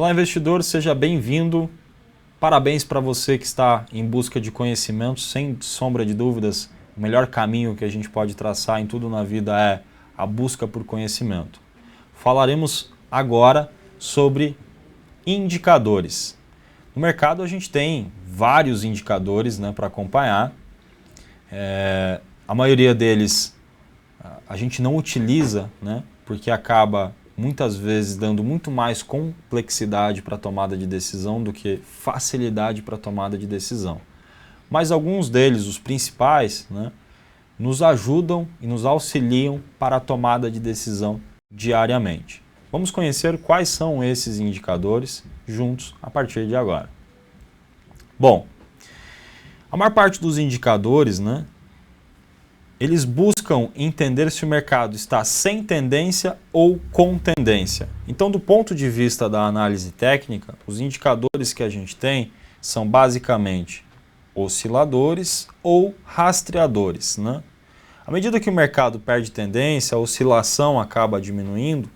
Olá, investidor, seja bem-vindo. Parabéns para você que está em busca de conhecimento. Sem sombra de dúvidas, o melhor caminho que a gente pode traçar em tudo na vida é a busca por conhecimento. Falaremos agora sobre indicadores. No mercado a gente tem vários indicadores, para acompanhar. A maioria deles a gente não utiliza, porque acaba muitas vezes dando muito mais complexidade para a tomada de decisão do que facilidade para a tomada de decisão. Mas alguns deles, os principais, nos ajudam e nos auxiliam para a tomada de decisão diariamente. Vamos conhecer quais são esses indicadores juntos a partir de agora. Bom, a maior parte dos indicadores, eles buscam entender se o mercado está sem tendência ou com tendência. Então, do ponto de vista da análise técnica, os indicadores que a gente tem são basicamente osciladores ou rastreadores. À medida que o mercado perde tendência, a oscilação acaba diminuindo,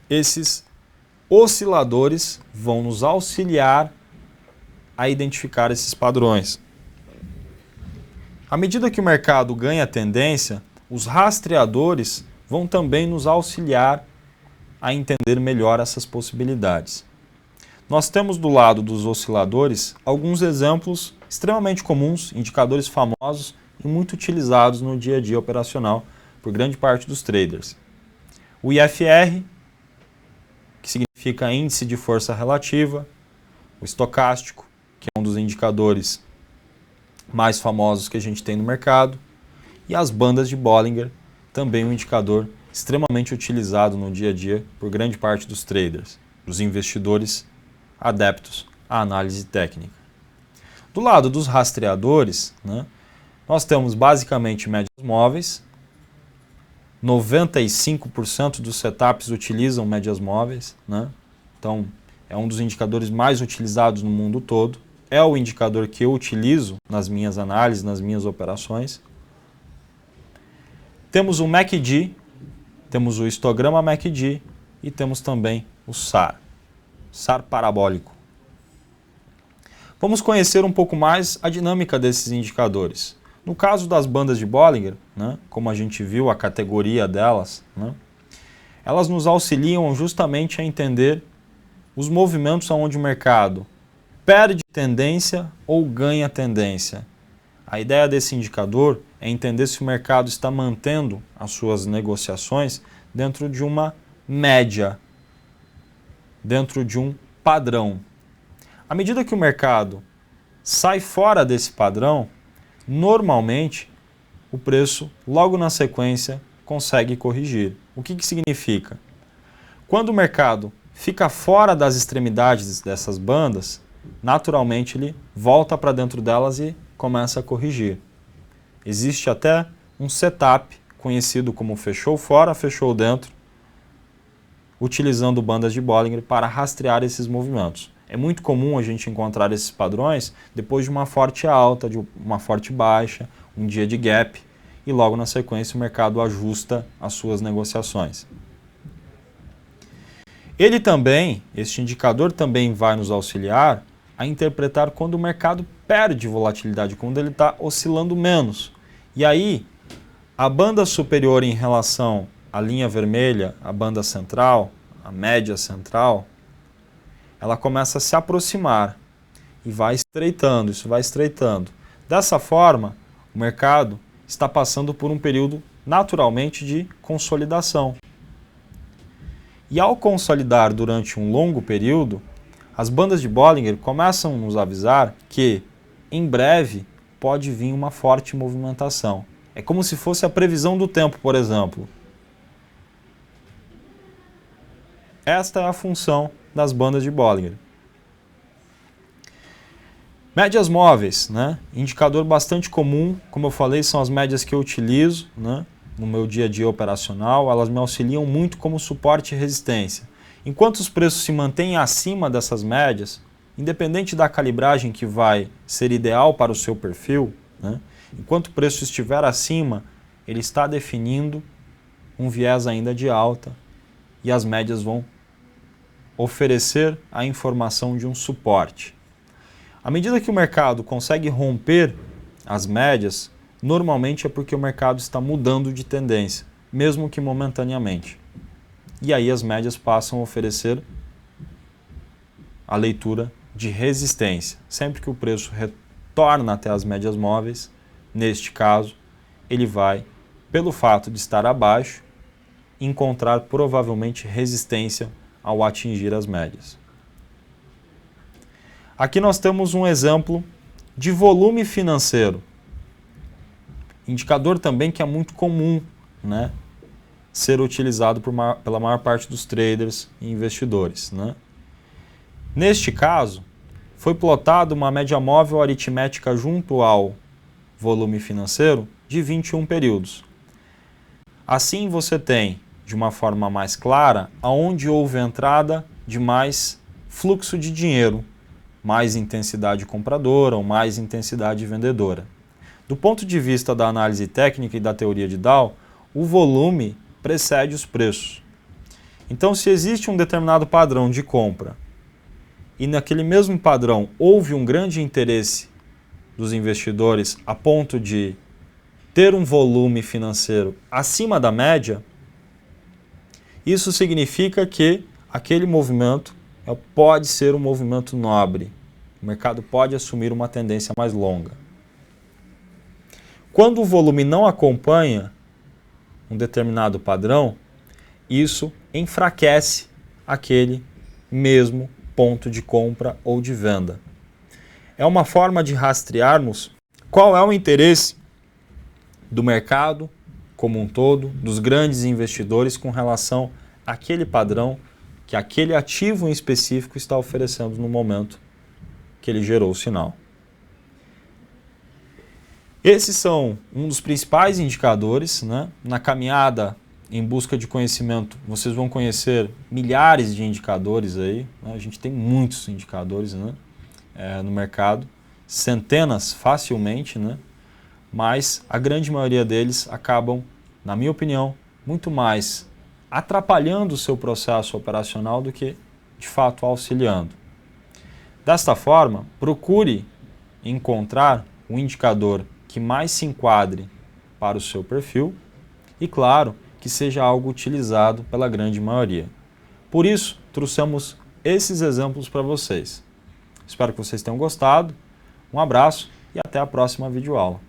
esses osciladores vão nos auxiliar a identificar esses padrões. À medida que o mercado ganha tendência, os rastreadores vão também nos auxiliar a entender melhor essas possibilidades. Nós temos do lado dos osciladores alguns exemplos extremamente comuns, indicadores famosos e muito utilizados no dia a dia operacional por grande parte dos traders. O IFR, que significa índice de força relativa, o estocástico, que é um dos indicadores mais famosos que a gente tem no mercado, e as bandas de Bollinger, também um indicador extremamente utilizado no dia a dia por grande parte dos traders, dos investidores adeptos à análise técnica. Do lado dos rastreadores, nós temos basicamente médias móveis, 95% dos setups utilizam médias móveis, então é um dos indicadores mais utilizados no mundo todo. É o indicador que eu utilizo nas minhas análises, nas minhas operações. Temos o MACD, temos o histograma MACD e temos também o SAR parabólico. Vamos conhecer um pouco mais a dinâmica desses indicadores. No caso das bandas de Bollinger, como a gente viu a categoria delas, elas nos auxiliam justamente a entender os movimentos onde o mercado perde tendência ou ganha tendência. A ideia desse indicador é entender se o mercado está mantendo as suas negociações dentro de uma média, dentro de um padrão. À medida que o mercado sai fora desse padrão, normalmente o preço, logo na sequência, consegue corrigir. O que significa? Quando o mercado fica fora das extremidades dessas bandas, naturalmente ele volta para dentro delas e começa a corrigir. Existe até um setup conhecido como fechou fora, fechou dentro, utilizando bandas de Bollinger para rastrear esses movimentos. É muito comum a gente encontrar esses padrões depois de uma forte alta, de uma forte baixa, um dia de gap, e logo na sequência o mercado ajusta as suas negociações. Este indicador também vai nos auxiliar a interpretar quando o mercado perde volatilidade, quando ele está oscilando menos. E aí, a banda superior em relação à linha vermelha, a banda central, a média central, ela começa a se aproximar e vai estreitando, isso vai estreitando. Dessa forma, o mercado está passando por um período naturalmente de consolidação. E ao consolidar durante um longo período, as bandas de Bollinger começam a nos avisar que, em breve, pode vir uma forte movimentação. É como se fosse a previsão do tempo, por exemplo. Esta é a função das bandas de Bollinger. Médias móveis, indicador bastante comum, como eu falei, são as médias que eu utilizo, no meu dia a dia operacional. Elas me auxiliam muito como suporte e resistência. Enquanto os preços se mantêm acima dessas médias, independente da calibragem que vai ser ideal para o seu perfil, enquanto o preço estiver acima, ele está definindo um viés ainda de alta e as médias vão oferecer a informação de um suporte. À medida que o mercado consegue romper as médias, normalmente é porque o mercado está mudando de tendência, mesmo que momentaneamente. E aí as médias passam a oferecer a leitura de resistência. Sempre que o preço retorna até as médias móveis, neste caso, ele vai, pelo fato de estar abaixo, encontrar provavelmente resistência ao atingir as médias. Aqui nós temos um exemplo de volume financeiro. Indicador também que é muito comum, né, ser utilizado pela maior parte dos traders e investidores, né? Neste caso, foi plotada uma média móvel aritmética junto ao volume financeiro de 21 períodos. Assim você tem, de uma forma mais clara, aonde houve entrada de mais fluxo de dinheiro, mais intensidade compradora ou mais intensidade vendedora. Do ponto de vista da análise técnica e da teoria de Dow, o volume precede os preços. Então, se existe um determinado padrão de compra e naquele mesmo padrão houve um grande interesse dos investidores a ponto de ter um volume financeiro acima da média, isso significa que aquele movimento pode ser um movimento nobre. O mercado pode assumir uma tendência mais longa. Quando o volume não acompanha um determinado padrão, isso enfraquece aquele mesmo ponto de compra ou de venda. É uma forma de rastrearmos qual é o interesse do mercado como um todo, dos grandes investidores com relação àquele padrão que aquele ativo em específico está oferecendo no momento que ele gerou o sinal. Esses são um dos principais indicadores, né? Na caminhada em busca de conhecimento, vocês vão conhecer milhares de indicadores aí, né? A gente tem muitos indicadores, né? No mercado, centenas facilmente, né? Mas a grande maioria deles acabam, na minha opinião, muito mais atrapalhando o seu processo operacional do que, de fato, auxiliando. Desta forma, procure encontrar um indicador que mais se enquadre para o seu perfil e, claro, que seja algo utilizado pela grande maioria. Por isso, trouxemos esses exemplos para vocês. Espero que vocês tenham gostado. Um abraço e até a próxima videoaula.